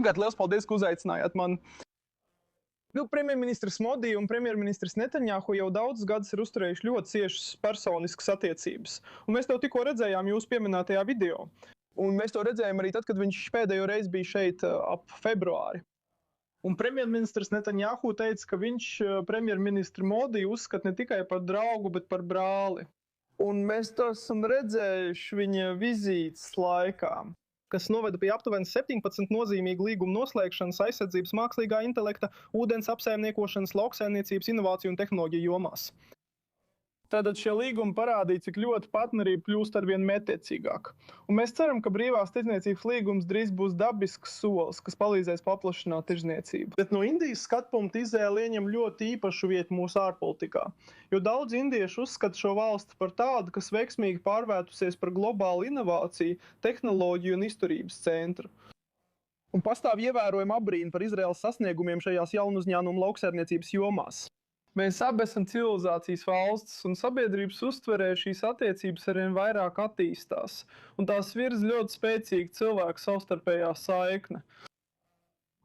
Pirmkārt, liels paldies, ka uzaicinājāt mani. Premjerministrs Modi un premjerministrs Netanjahu jau daudzus gadus ir uzturējuši ļoti ciešas personiskas attiecības. Un mēs to tikko redzējām jūsu pieminētajā video. Un mēs to redzējām arī tad, kad viņš pēdējo reizi bija šeit ap februāri. Un premjerministrs Netanjahu teica, ka viņš premjerministru Modi uzskata ne tikai par draugu, bet par brāli. Un mēs to esam redzējuši viņa vizītes laikā, kas noveda pie aptuveni 17 nozīmīgu līgumu noslēgšanas aizsardzības mākslīgā intelekta, ūdens apsaimniekošanas, lauksaimniecības, inovāciju un tehnoloģiju jomās. Tātad šie līgumi parādīja, cik ļoti partnerība kļūst arvien mērķtiecīgāk. Un mēs ceram, ka brīvās tirdzniecības līgums drīz būs dabisks solis, kas palīdzēs paplašināt tirdzniecību. Bet no Indijas skatpunkta Izraēla ieņem ļoti īpašu vietu mūsu ārpolitikā, jo daudz indiešu uzskata šo valsti par tādu, kas veiksmīgi pārvērtusies par globālu inovāciju, tehnoloģiju un izturības centru. Un pastāv ievērojama abrīna par Izraēlas sasniegumiem šajās jaunuzņēmumu lauksaimniecības jomās. Mēs abi esam civilizācijas valstis, un sabiedrības uztverē šīs attiecības arvien vairāk attīstās, un tās virza ļoti spēcīga cilvēku savstarpējā saikne.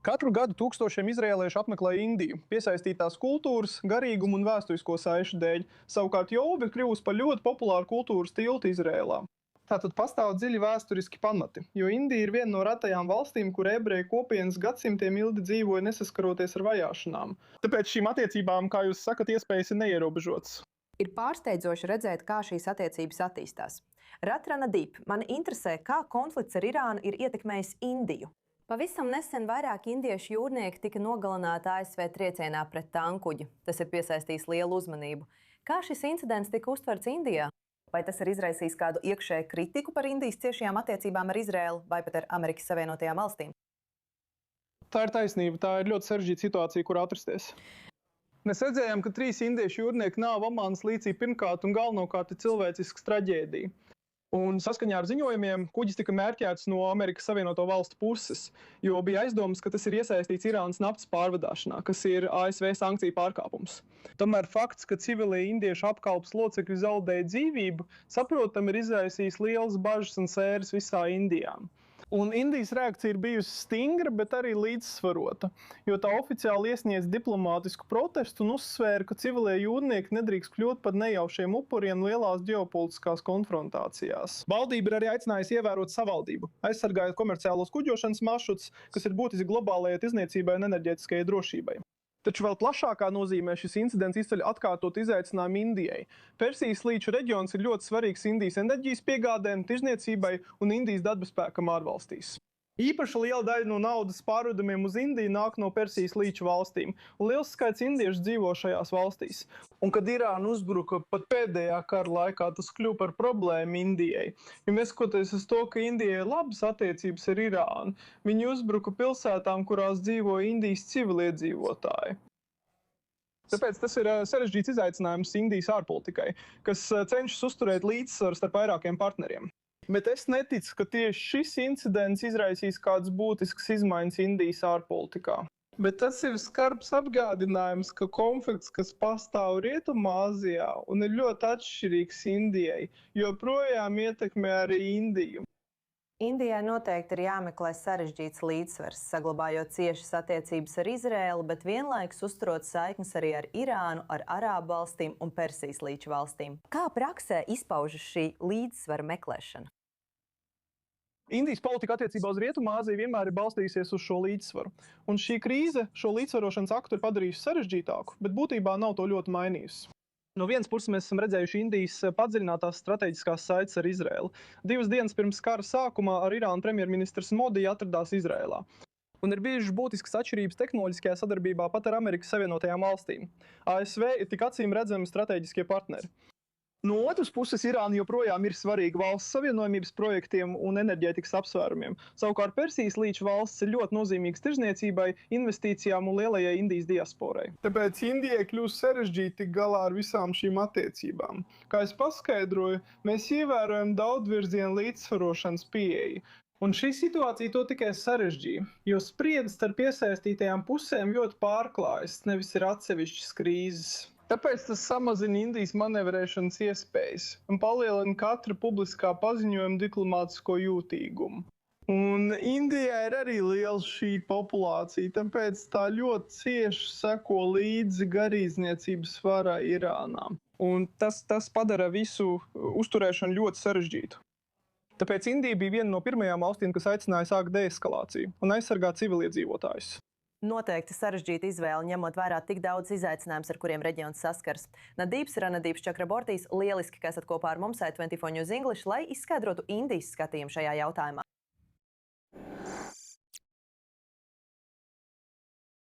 Katru gadu tūkstošiem izrēliešu apmeklē Indiju, piesaistītās kultūras, garīgumu un vēsturisko saišu dēļ. Savukārt Jouba ir kļuvusi par ļoti populāru kultūras tiltu Izrēlā. Tātad pastāv dziļi vēsturiski pamati, jo Indija ir viena no retajām valstīm, kur ebreju kopienas gadsimtiem ilgi dzīvoja nesaskaroties ar vajāšanām. Tāpēc šīm attiecībām, kā jūs sakat, iespējas ir neierobežotas. Ir pārsteidzoši redzēt, kā šīs attiecības attīstās. Ratrana Dīp, mani interesē, kā konflikts ar Irānu ir ietekmējis Indiju. Pavisam nesen vairāk indiešu jūrnieki tika nogalināti ASV triecienā pret tankuģi. Tas ir piesaistījis lielu uzmanību. Kā šis incidents tika uztverts Indijā? Vai tas ir izraisījis kādu iekšēju kritiku par Indijas ciešajām attiecībām ar Izraēlu vai pat ar Amerikas Savienotajām valstīm? Tā ir taisnība. Tā ir ļoti sarežģīta situācija, kur atrasties. Mēs redzējām, ka 3 indiešu jūrnieku nāve Omānas līcī pirmkārt un galvenokārt ir cilvēcisks traģēdija. Un saskaņā ar ziņojumiem kuģis tika mērķēts no Amerikas Savienoto valstu puses, jo bija aizdomas, ka tas ir iesaistīts Irānas naftas pārvadāšanā, kas ir ASV sankciju pārkāpums. Tomēr fakts, ka civilie indiešu apkalpes locekļi zaudēja dzīvību, saprotam, ir izraisījis lielas bažas un sēras visā Indijā. Un Indijas reakcija ir bijusi stingra, bet arī līdzsvarota, jo tā oficiāli iesniedz diplomātisku protestu un uzsvēra, ka civilie jūrnieki nedrīkst kļūt par nejaušiem upuriem lielās ģeopolitiskās konfrontācijās. Valdība ir arī aicinājusi ievērot savaldību, aizsargājot komerciālos kuģošanas maršrutus, kas ir būtiski globālajai tirdzniecībai un enerģētiskajai drošībai. Taču vēl plašākā nozīmē šis incidents izceļ atkārtot izaicinājumu Indijai. Persijas līča reģions ir ļoti svarīgs Indijas enerģijas piegādēm, tirdzniecībai un Indijas darbaspēkam ārvalstīs. Īpaši liela daļa no naudas pārvedumiem uz Indiju nāk no Persijas līča valstīm, un liels skaits indiešu dzīvo šajās valstīs. Un kad Irāna uzbruka pat pēdējā kara laikā, tas kļuva par problēmu Indijai. Jo neskatoties uz to, ka Indijai ir labas attiecības ar Irānu, viņi uzbruka pilsētām, kurās dzīvo Indijas civiliedzīvotāji. Tāpēc tas ir sarežģīts izaicinājums Indijas ārpolitikai, kas cenšas uzturēt līdzsvaru starp vairākiem partneriem. Bet es neticu, ka tieši šis incidents izraisīs kādas būtiskas izmaiņas Indijas ārpolitikā. Bet tas ir skarbs atgādinājums, ka konflikts, kas pastāv Rietumāzijā un ir ļoti atšķirīgs Indijai, joprojām ietekmē arī Indiju. Indijai noteikti ir jāmeklē sarežģīts līdzsvars, saglabājot ciešas attiecības ar Izraēlu, bet vienlaikus uzturot saiknes arī ar Irānu, ar Arābu valstīm un Persijas līča valstīm. Kā praksē izpaužas šī līdzsvara meklēšana? Indijas politika attiecībā uz Rietumāziju vienmēr ir balstījusies uz šo līdzsvaru. Un šī krīze šo līdzsvarošanas aktu ir padarījusi sarežģītāku, bet būtībā nav to ļoti mainījusi. No vienas puses mēs esam redzējuši Indijas padziļinātās strateģiskās saites ar Izraēlu. 2 dienas pirms kara sākumā ar Irānu premjerministrs Modi atradās Izraēlā. Un ir bijušas būtiskas atšķirības tehnoloģiskajā sadarbībā pat ar Amerikas Savienotajām valstīm. ASV ir tik acīm redzami strateģiskie partneri. No otras puses, Irāna joprojām ir svarīga valsts savienojumības projektiem un enerģētikas apsvērumiem. Savukārt Persijas līča valsts ir ļoti nozīmīgas tirdzniecībai, investīcijām un lielajai Indijas diasporai. Tāpēc Indijai kļūst sarežģīti tikt galā ar visām šīm attiecībām. Kā es paskaidroju, mēs ievērojam daudzvirzienu līdzsvarošanas pieeju. Un šī situācija to tikai sarežģīja, jo spriedze starp iesaistītajām pusēm ļoti pārklājas, nevis ir atsevišķas krīzes. Tāpēc tas samazina Indijas manevrēšanas iespējas un palielina katra publiskā paziņojuma diplomātisko jūtīgumu. Un Indijā ir arī liela šī populācija, tāpēc tā ļoti cieši seko līdzi garīdzniecības varai Irānā. Un tas padara visu uzturēšanu ļoti sarežģītu. Tāpēc Indija bija viena no pirmajām valstīm, kas aicināja sākt deeskalāciju un aizsargāt civiliedzīvotājus. Noteikti sarežģīta izvēle, ņemot vērā tik daudz izaicinājumus, ar kuriem reģions saskars. Ranadīps Čakrabortijs, lieliski, ka esat kopā ar mums I24 News English, lai izskaidrotu Indijas skatījumu šajā jautājumā.